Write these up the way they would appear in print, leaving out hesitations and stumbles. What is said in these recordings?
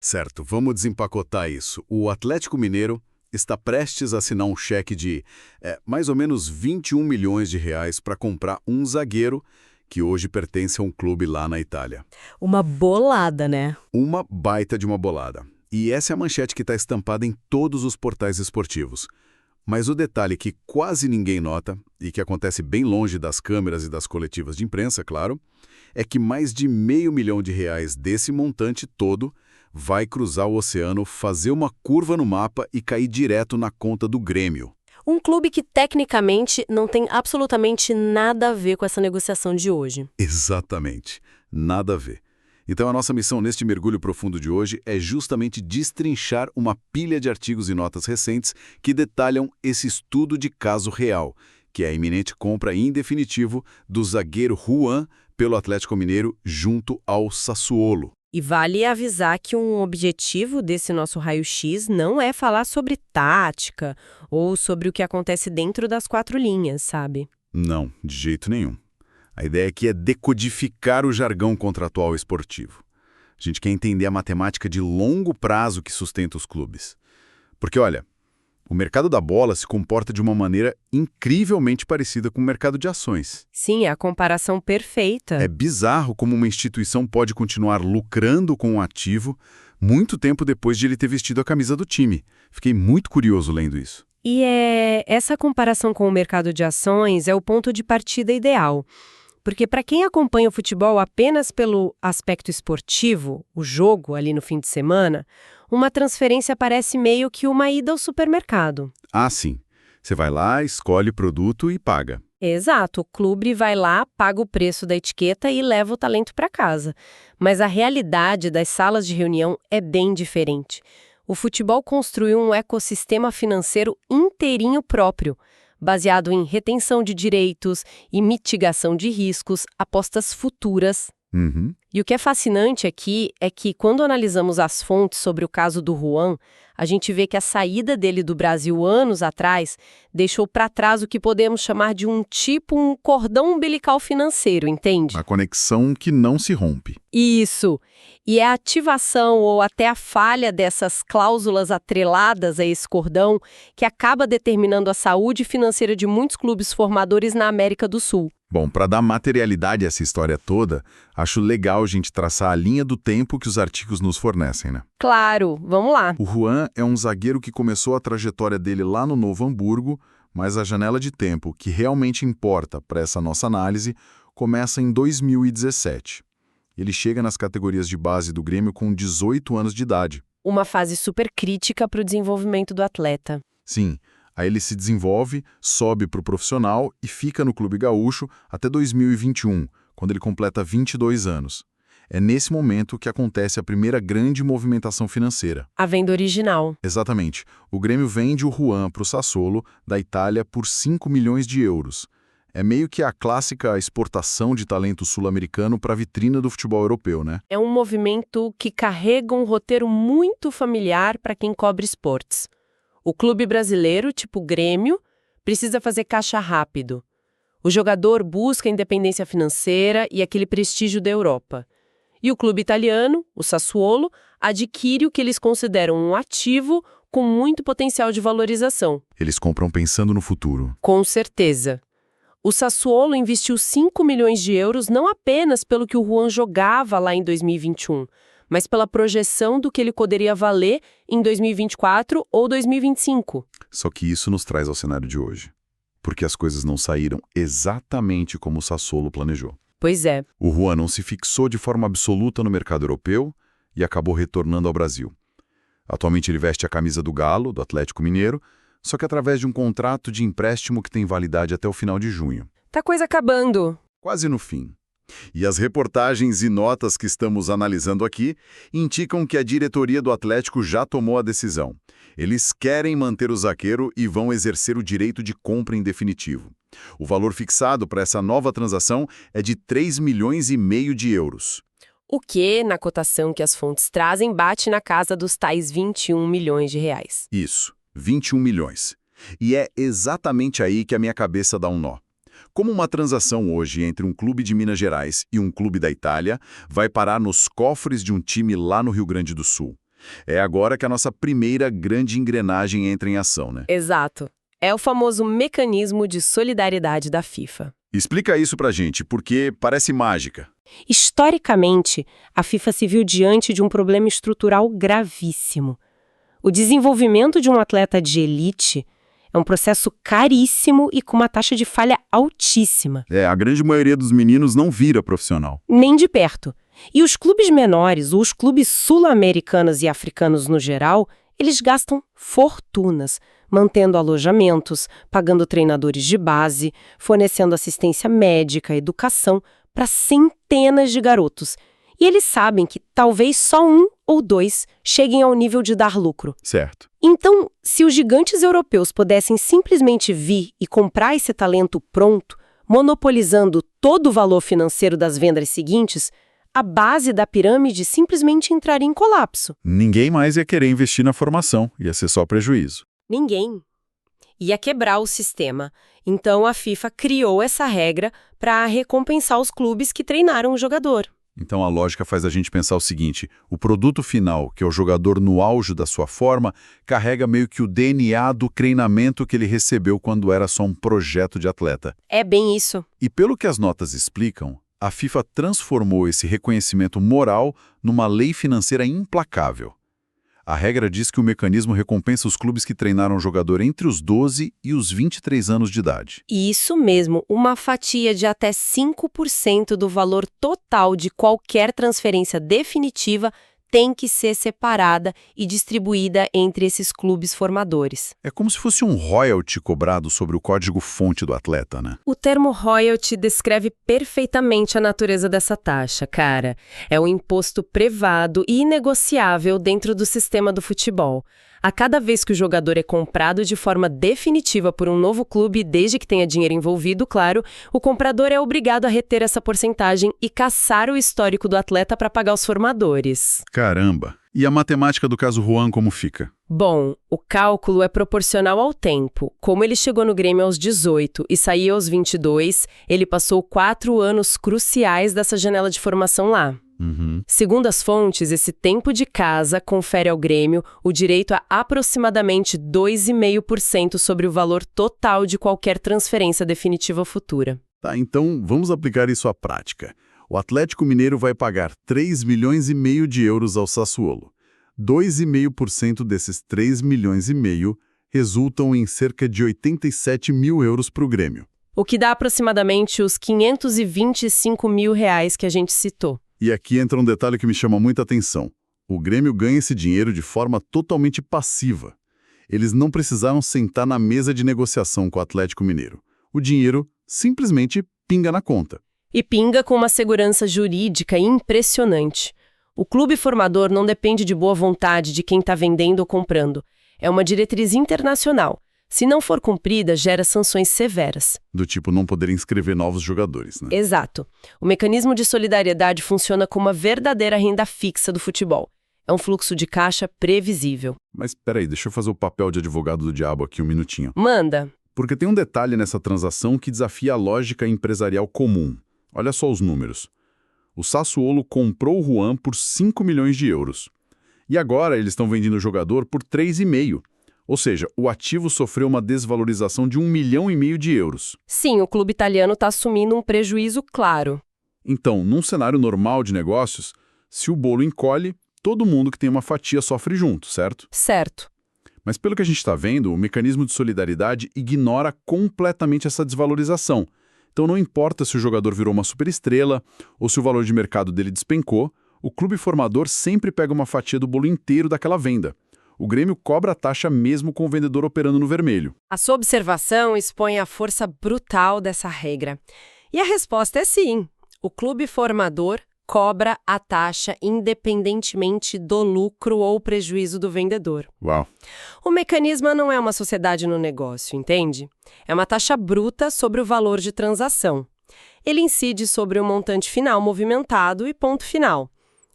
Certo, vamos desempacotar isso. O Atlético Mineiro está prestes a assinar um cheque de mais ou menos 21 milhões de reais para comprar um zagueiro que hoje pertence a um clube lá na Itália. Uma bolada, né? Uma baita de uma bolada. E essa é a manchete que está estampada em todos os portais esportivos. Mas o detalhe que quase ninguém nota, e que acontece bem longe das câmeras e das coletivas de imprensa, claro, é que mais de R$500 milhão desse montante todo vai cruzar o oceano, fazer uma curva no mapa e cair direto na conta do Grêmio. Um clube que tecnicamente não tem absolutamente nada a ver com essa negociação de hoje. Exatamente. Nada a ver. Então a nossa missão neste mergulho profundo de hoje é justamente destrinchar uma pilha de artigos e notas recentes que detalham esse estudo de caso real, que é a iminente compra em definitivo do zagueiro Juan pelo Atlético Mineiro junto ao Sassuolo. E vale avisar que um objetivo desse nosso raio-x não é falar sobre tática ou sobre o que acontece dentro das quatro linhas, sabe? Não, de jeito nenhum. A ideia aqui é decodificar o jargão contratual esportivo. A gente quer entender a matemática de longo prazo que sustenta os clubes. Porque, olha, o mercado da bola se comporta de uma maneira incrivelmente parecida com o mercado de ações. Sim, é a comparação perfeita. É bizarro como uma instituição pode continuar lucrando com um ativo muito tempo depois de ele ter vestido a camisa do time. Fiquei muito curioso lendo isso. E essa comparação com o mercado de ações é o ponto de partida ideal. Porque para quem acompanha o futebol apenas pelo aspecto esportivo, o jogo ali no fim de semana, uma transferência parece meio que uma ida ao supermercado. Ah, sim. Você vai lá, escolhe o produto e paga. Exato, o clube vai lá, paga o preço da etiqueta e leva o talento para casa. Mas a realidade das salas de reunião é bem diferente. O futebol construiu um ecossistema financeiro inteirinho próprio, baseado em retenção de direitos e mitigação de riscos, apostas futuras. Uhum. E o que é fascinante aqui é que, quando analisamos as fontes sobre o caso do Juan, a gente vê que a saída dele do Brasil anos atrás deixou para trás o que podemos chamar de um cordão umbilical financeiro, entende? A conexão que não se rompe. Isso. E é a ativação ou até a falha dessas cláusulas atreladas a esse cordão que acaba determinando a saúde financeira de muitos clubes formadores na América do Sul. Bom, para dar materialidade a essa história toda, acho legal a gente traçar a linha do tempo que os artigos nos fornecem, né? Claro, vamos lá. O Juan é um zagueiro que começou a trajetória dele lá no Novo Hamburgo, mas a janela de tempo que realmente importa para essa nossa análise começa em 2017. Ele chega nas categorias de base do Grêmio com 18 anos de idade. Uma fase super crítica para o desenvolvimento do atleta. Sim, aí ele se desenvolve, sobe para o profissional e fica no Clube Gaúcho até 2021, quando ele completa 22 anos. É nesse momento que acontece a primeira grande movimentação financeira. A venda original. Exatamente. O Grêmio vende o Juan para o Sassuolo, da Itália, por 5 milhões de euros. É meio que a clássica exportação de talento sul-americano para a vitrina do futebol europeu, né? É um movimento que carrega um roteiro muito familiar para quem cobre esportes. O clube brasileiro, tipo Grêmio, precisa fazer caixa rápido. O jogador busca independência financeira e aquele prestígio da Europa. E o clube italiano, o Sassuolo, adquire o que eles consideram um ativo com muito potencial de valorização. Eles compram pensando no futuro. Com certeza. O Sassuolo investiu 5 milhões de euros não apenas pelo que o Juan jogava lá em 2021, mas pela projeção do que ele poderia valer em 2024 ou 2025. Só que isso nos traz ao cenário de hoje. Porque as coisas não saíram exatamente como o Sassuolo planejou. Pois é. O Juan não se fixou de forma absoluta no mercado europeu e acabou retornando ao Brasil. Atualmente ele veste a camisa do Galo, do Atlético Mineiro, só que através de um contrato de empréstimo que tem validade até o final de junho. Tá coisa acabando. Quase no fim. E as reportagens e notas que estamos analisando aqui indicam que a diretoria do Atlético já tomou a decisão. Eles querem manter o zagueiro e vão exercer o direito de compra em definitivo. O valor fixado para essa nova transação é de 3,5 milhões de euros. O que, na cotação que as fontes trazem, bate na casa dos tais 21 milhões de reais. Isso, 21 milhões. E é exatamente aí que a minha cabeça dá um nó. Como uma transação hoje entre um clube de Minas Gerais e um clube da Itália vai parar nos cofres de um time lá no Rio Grande do Sul? É agora que a nossa primeira grande engrenagem entra em ação, né? Exato. É o famoso mecanismo de solidariedade da FIFA. Explica isso pra gente, porque parece mágica. Historicamente, a FIFA se viu diante de um problema estrutural gravíssimo. O desenvolvimento de um atleta de elite é um processo caríssimo e com uma taxa de falha altíssima. A grande maioria dos meninos não vira profissional. Nem de perto. E os clubes menores, ou os clubes sul-americanos e africanos no geral, eles gastam fortunas, mantendo alojamentos, pagando treinadores de base, fornecendo assistência médica, educação para centenas de garotos. E eles sabem que talvez só um ou dois cheguem ao nível de dar lucro. Certo. Então, se os gigantes europeus pudessem simplesmente vir e comprar esse talento pronto, monopolizando todo o valor financeiro das vendas seguintes, a base da pirâmide simplesmente entraria em colapso. Ninguém mais ia querer investir na formação, ia ser só prejuízo. Ninguém. Ia quebrar o sistema. Então a FIFA criou essa regra para recompensar os clubes que treinaram o jogador. Então a lógica faz a gente pensar o seguinte: o produto final, que é o jogador no auge da sua forma, carrega meio que o DNA do treinamento que ele recebeu quando era só um projeto de atleta. É bem isso. E pelo que as notas explicam, a FIFA transformou esse reconhecimento moral numa lei financeira implacável. A regra diz que o mecanismo recompensa os clubes que treinaram o jogador entre os 12 e os 23 anos de idade. Isso mesmo, uma fatia de até 5% do valor total de qualquer transferência definitiva tem que ser separada e distribuída entre esses clubes formadores. É como se fosse um royalty cobrado sobre o código-fonte do atleta, né? O termo royalty descreve perfeitamente a natureza dessa taxa, cara. É um imposto privado e inegociável dentro do sistema do futebol. A cada vez que o jogador é comprado de forma definitiva por um novo clube, desde que tenha dinheiro envolvido, claro, o comprador é obrigado a reter essa porcentagem e caçar o histórico do atleta para pagar os formadores. Caramba! E a matemática do caso Juan como fica? Bom, o cálculo é proporcional ao tempo. Como ele chegou no Grêmio aos 18 e saiu aos 22, ele passou 4 anos cruciais dessa janela de formação lá. Segundo as fontes, esse tempo de casa confere ao Grêmio o direito a aproximadamente 2,5% sobre o valor total de qualquer transferência definitiva futura. Tá, então vamos aplicar isso à prática. O Atlético Mineiro vai pagar 3,5 milhões de euros ao Sassuolo. 2,5% desses 3,5 milhões resultam em cerca de 87 mil euros para o Grêmio. O que dá aproximadamente os 525 mil reais que a gente citou. E aqui entra um detalhe que me chama muita atenção. O Grêmio ganha esse dinheiro de forma totalmente passiva. Eles não precisaram sentar na mesa de negociação com o Atlético Mineiro. O dinheiro simplesmente pinga na conta. E pinga com uma segurança jurídica impressionante. O clube formador não depende de boa vontade de quem está vendendo ou comprando. É uma diretriz internacional. Se não for cumprida, gera sanções severas. Do tipo não poder inscrever novos jogadores, né? Exato. O mecanismo de solidariedade funciona como uma verdadeira renda fixa do futebol. É um fluxo de caixa previsível. Mas peraí, deixa eu fazer o papel de advogado do diabo aqui um minutinho. Manda. Porque tem um detalhe nessa transação que desafia a lógica empresarial comum. Olha só os números. O Sassuolo comprou o Juan por 5 milhões de euros. E agora eles estão vendendo o jogador por 3,5. Ou seja, o ativo sofreu uma desvalorização de 1,5 milhão de euros. Sim, o clube italiano está assumindo um prejuízo claro. Então, num cenário normal de negócios, se o bolo encolhe, todo mundo que tem uma fatia sofre junto, certo? Certo. Mas pelo que a gente está vendo, o mecanismo de solidariedade ignora completamente essa desvalorização. Então não importa se o jogador virou uma superestrela ou se o valor de mercado dele despencou, o clube formador sempre pega uma fatia do bolo inteiro daquela venda. O Grêmio cobra a taxa mesmo com o vendedor operando no vermelho. A sua observação expõe a força brutal dessa regra. E a resposta é sim. O clube formador cobra a taxa independentemente do lucro ou prejuízo do vendedor. Uau! O mecanismo não é uma sociedade no negócio, entende? É uma taxa bruta sobre o valor de transação. Ele incide sobre o montante final movimentado e ponto final.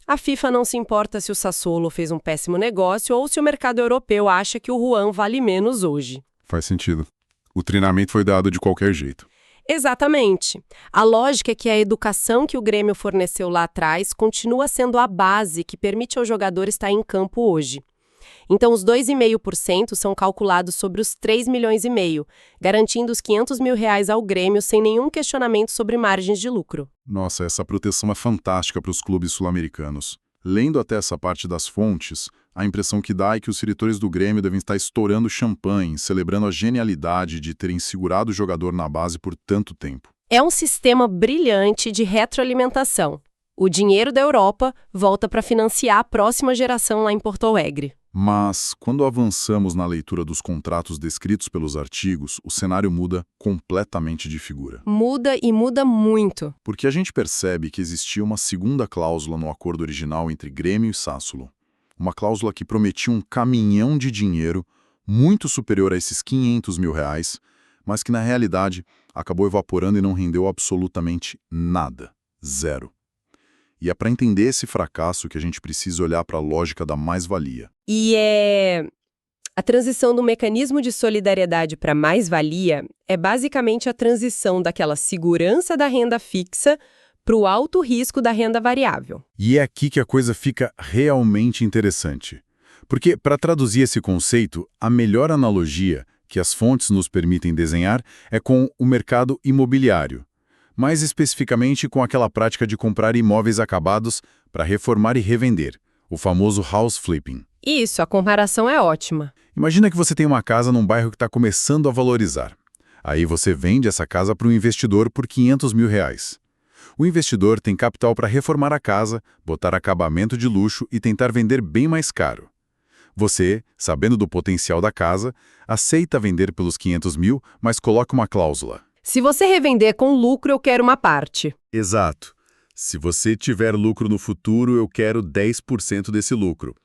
A FIFA não se importa se o Sassuolo fez um péssimo negócio ou se o mercado europeu acha que o Juan vale menos hoje. Faz sentido. O treinamento foi dado de qualquer jeito. Exatamente. A lógica é que a educação que o Grêmio forneceu lá atrás continua sendo a base que permite ao jogador estar em campo hoje. Então, os 2,5% são calculados sobre os 3,5 milhões, garantindo os R$ 500 mil ao Grêmio sem nenhum questionamento sobre margens de lucro. Nossa, essa proteção é fantástica para os clubes sul-americanos. Lendo até essa parte das fontes, a impressão que dá é que os diretores do Grêmio devem estar estourando champanhe, celebrando a genialidade de terem segurado o jogador na base por tanto tempo. É um sistema brilhante de retroalimentação. O dinheiro da Europa volta para financiar a próxima geração lá em Porto Alegre. Mas, quando avançamos na leitura dos contratos descritos pelos artigos, o cenário muda completamente de figura. Muda e muda muito. Porque a gente percebe que existia uma segunda cláusula no acordo original entre Grêmio e Sassuolo. Uma cláusula que prometia um caminhão de dinheiro muito superior a esses R$ 500 mil, mas que na realidade acabou evaporando e não rendeu absolutamente nada. Zero. E é para entender esse fracasso que a gente precisa olhar para a lógica da mais-valia. A transição do mecanismo de solidariedade para mais-valia é basicamente a transição daquela segurança da renda fixa para o alto risco da renda variável. E é aqui que a coisa fica realmente interessante. Porque, para traduzir esse conceito, a melhor analogia que as fontes nos permitem desenhar é com o mercado imobiliário. Mais especificamente com aquela prática de comprar imóveis acabados para reformar e revender, o famoso house flipping. Isso, a comparação é ótima. Imagina que você tem uma casa num bairro que está começando a valorizar. Aí você vende essa casa para um investidor por R$ 500 mil. O investidor tem capital para reformar a casa, botar acabamento de luxo e tentar vender bem mais caro. Você, sabendo do potencial da casa, aceita vender pelos 500 mil, mas coloca uma cláusula. Se você revender com lucro, eu quero uma parte. Exato. Se você tiver lucro no futuro, eu quero 10% desse lucro.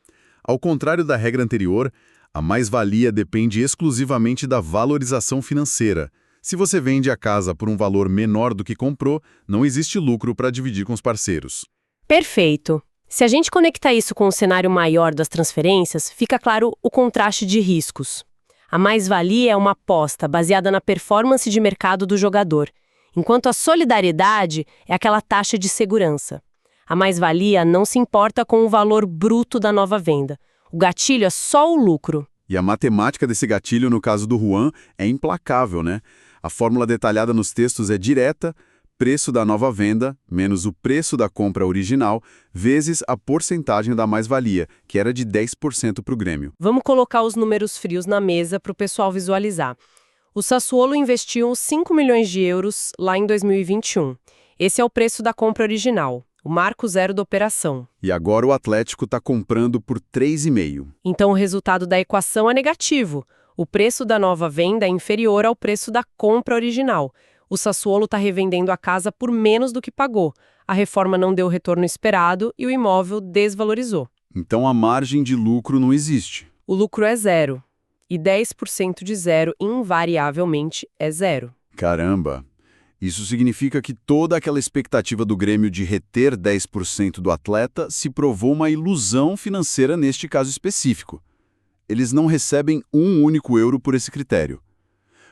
Ao contrário da regra anterior, a mais-valia depende exclusivamente da valorização financeira. Se você vende a casa por um valor menor do que comprou, não existe lucro para dividir com os parceiros. Perfeito. Se a gente conectar isso com o cenário maior das transferências, fica claro o contraste de riscos. A mais-valia é uma aposta baseada na performance de mercado do jogador, enquanto a solidariedade é aquela taxa de segurança. A mais-valia não se importa com o valor bruto da nova venda. O gatilho é só o lucro. E a matemática desse gatilho, no caso do Juan, é implacável, né? A fórmula detalhada nos textos é direta: preço da nova venda menos o preço da compra original, vezes a porcentagem da mais-valia, que era de 10% para o Grêmio. Vamos colocar os números frios na mesa para o pessoal visualizar. O Sassuolo investiu 5 milhões de euros lá em 2021. Esse é o preço da compra original, o marco zero da operação. E agora o Atlético está comprando por 3,5. Então o resultado da equação é negativo. O preço da nova venda é inferior ao preço da compra original. O Sassuolo está revendendo a casa por menos do que pagou. A reforma não deu o retorno esperado e o imóvel desvalorizou. Então a margem de lucro não existe. O lucro é zero. E 10% de zero, invariavelmente, é zero. Caramba! Isso significa que toda aquela expectativa do Grêmio de reter 10% do atleta se provou uma ilusão financeira neste caso específico. Eles não recebem um único euro por esse critério.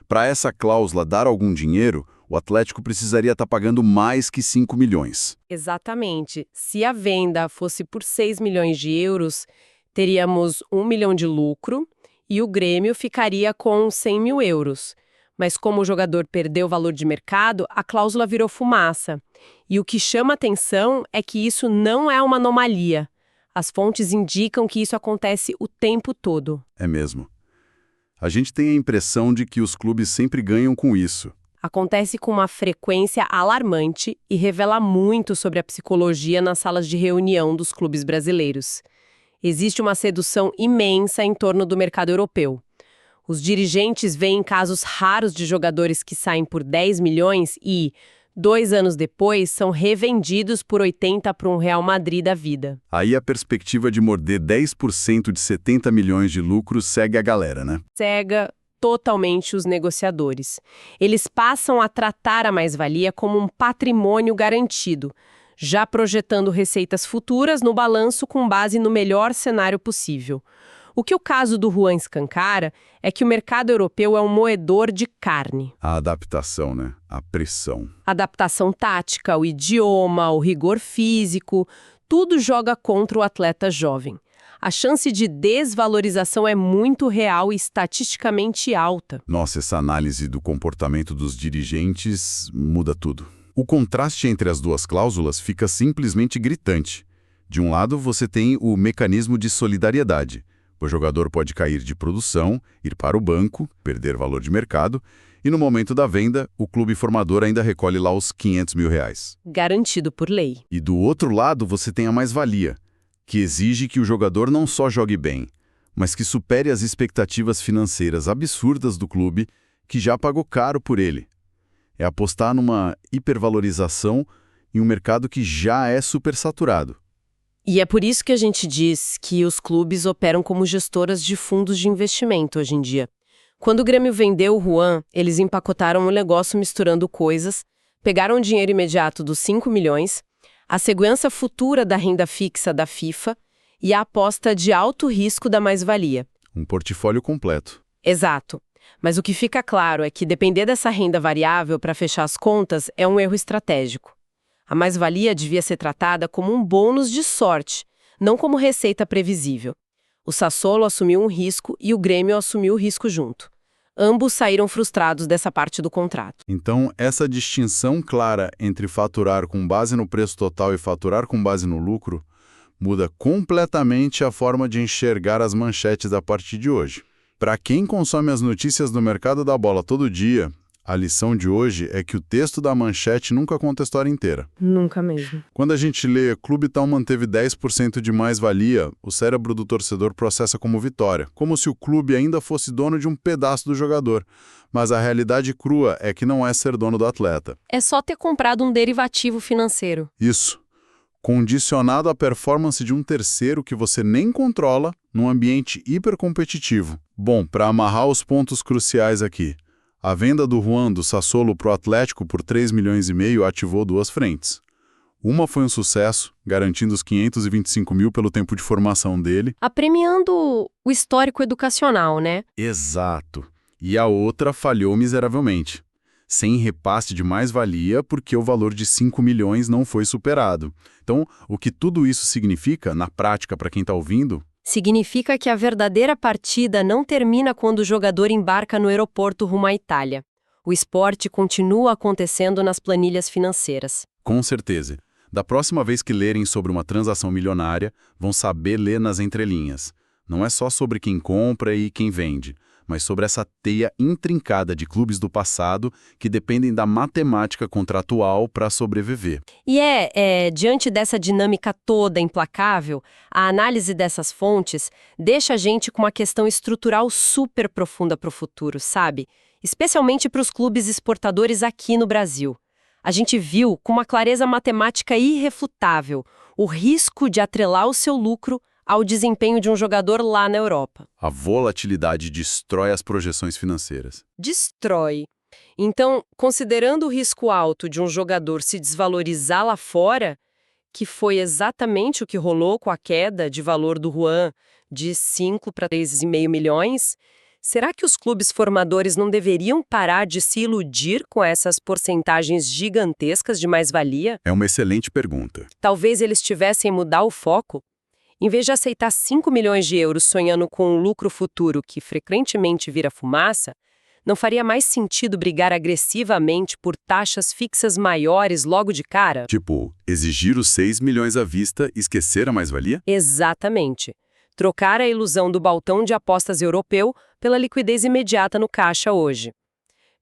Para essa cláusula dar algum dinheiro, o Atlético precisaria estar pagando mais que 5 milhões. Exatamente. Se a venda fosse por 6 milhões de euros, teríamos 1 milhão de lucro e o Grêmio ficaria com 100 mil euros. Mas como o jogador perdeu o valor de mercado, a cláusula virou fumaça. E o que chama atenção é que isso não é uma anomalia. As fontes indicam que isso acontece o tempo todo. É mesmo. A gente tem a impressão de que os clubes sempre ganham com isso. Acontece com uma frequência alarmante e revela muito sobre a psicologia nas salas de reunião dos clubes brasileiros. Existe uma sedução imensa em torno do mercado europeu. Os dirigentes veem casos raros de jogadores que saem por 10 milhões e, 2 anos depois, são revendidos por 80 para um Real Madrid da vida. Aí a perspectiva de morder 10% de 70 milhões de lucro segue a galera, né? Cega totalmente os negociadores. Eles passam a tratar a mais-valia como um patrimônio garantido, já projetando receitas futuras no balanço com base no melhor cenário possível. O que o caso do Juan escancara é que o mercado europeu é um moedor de carne. A adaptação, né? A pressão. Adaptação tática, o idioma, o rigor físico, tudo joga contra o atleta jovem. A chance de desvalorização é muito real e estatisticamente alta. Nossa, essa análise do comportamento dos dirigentes muda tudo. O contraste entre as duas cláusulas fica simplesmente gritante. De um lado, você tem o mecanismo de solidariedade. O jogador pode cair de produção, ir para o banco, perder valor de mercado, e no momento da venda, o clube formador ainda recolhe lá os R$500 mil. Garantido por lei. E do outro lado, você tem a mais-valia, que exige que o jogador não só jogue bem, mas que supere as expectativas financeiras absurdas do clube, que já pagou caro por ele. É apostar numa hipervalorização em um mercado que já é supersaturado. E é por isso que a gente diz que os clubes operam como gestoras de fundos de investimento hoje em dia. Quando o Grêmio vendeu o Juan, eles empacotaram o negócio misturando coisas, pegaram o dinheiro imediato dos 5 milhões, a segurança futura da renda fixa da FIFA e a aposta de alto risco da mais-valia. Um portfólio completo. Exato. Mas o que fica claro é que depender dessa renda variável para fechar as contas é um erro estratégico. A mais-valia devia ser tratada como um bônus de sorte, não como receita previsível. O Sassuolo assumiu um risco e o Grêmio assumiu o risco junto. Ambos saíram frustrados dessa parte do contrato. Então, essa distinção clara entre faturar com base no preço total e faturar com base no lucro muda completamente a forma de enxergar as manchetes a partir de hoje. Para quem consome as notícias do mercado da bola todo dia, a lição de hoje é que o texto da manchete nunca conta a história inteira. Nunca mesmo. Quando a gente lê Clube tal manteve 10% de mais-valia, o cérebro do torcedor processa como vitória, como se o clube ainda fosse dono de um pedaço do jogador. Mas a realidade crua é que não é ser dono do atleta. É só ter comprado um derivativo financeiro. Isso. Condicionado à performance de um terceiro que você nem controla num ambiente hipercompetitivo. Bom, para amarrar os pontos cruciais aqui. A venda do Juan do Sassuolo para o Atlético por 3,5 milhões ativou duas frentes. Uma foi um sucesso, garantindo os 525 mil pelo tempo de formação dele. Apremiando o histórico educacional, né? Exato. E a outra falhou miseravelmente. Sem repasse de mais-valia porque o valor de 5 milhões não foi superado. Então, o que tudo isso significa, na prática, para quem está ouvindo? Significa que a verdadeira partida não termina quando o jogador embarca no aeroporto rumo à Itália. O esporte continua acontecendo nas planilhas financeiras. Com certeza. Da próxima vez que lerem sobre uma transação milionária, vão saber ler nas entrelinhas. Não é só sobre quem compra e quem vende, mas sobre essa teia intrincada de clubes do passado que dependem da matemática contratual para sobreviver. E diante dessa dinâmica toda implacável, a análise dessas fontes deixa a gente com uma questão estrutural super profunda para o futuro, sabe? Especialmente para os clubes exportadores aqui no Brasil. A gente viu com uma clareza matemática irrefutável o risco de atrelar o seu lucro ao desempenho de um jogador lá na Europa. A volatilidade destrói as projeções financeiras. Destrói. Então, considerando o risco alto de um jogador se desvalorizar lá fora, que foi exatamente o que rolou com a queda de valor do Juan de 5 para 3,5 milhões, será que os clubes formadores não deveriam parar de se iludir com essas porcentagens gigantescas de mais-valia? É uma excelente pergunta. Talvez eles tivessem mudar o foco. Em vez de aceitar 5 milhões de euros sonhando com um lucro futuro que frequentemente vira fumaça, não faria mais sentido brigar agressivamente por taxas fixas maiores logo de cara? Tipo, exigir os 6 milhões à vista e esquecer a mais-valia? Exatamente. Trocar a ilusão do balcão de apostas europeu pela liquidez imediata no caixa hoje.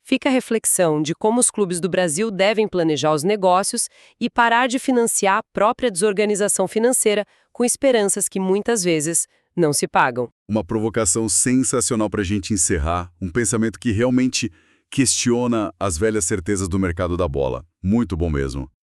Fica a reflexão de como os clubes do Brasil devem planejar os negócios e parar de financiar a própria desorganização financeira com esperanças que muitas vezes não se pagam. Uma provocação sensacional para a gente encerrar, um pensamento que realmente questiona as velhas certezas do mercado da bola. Muito bom mesmo.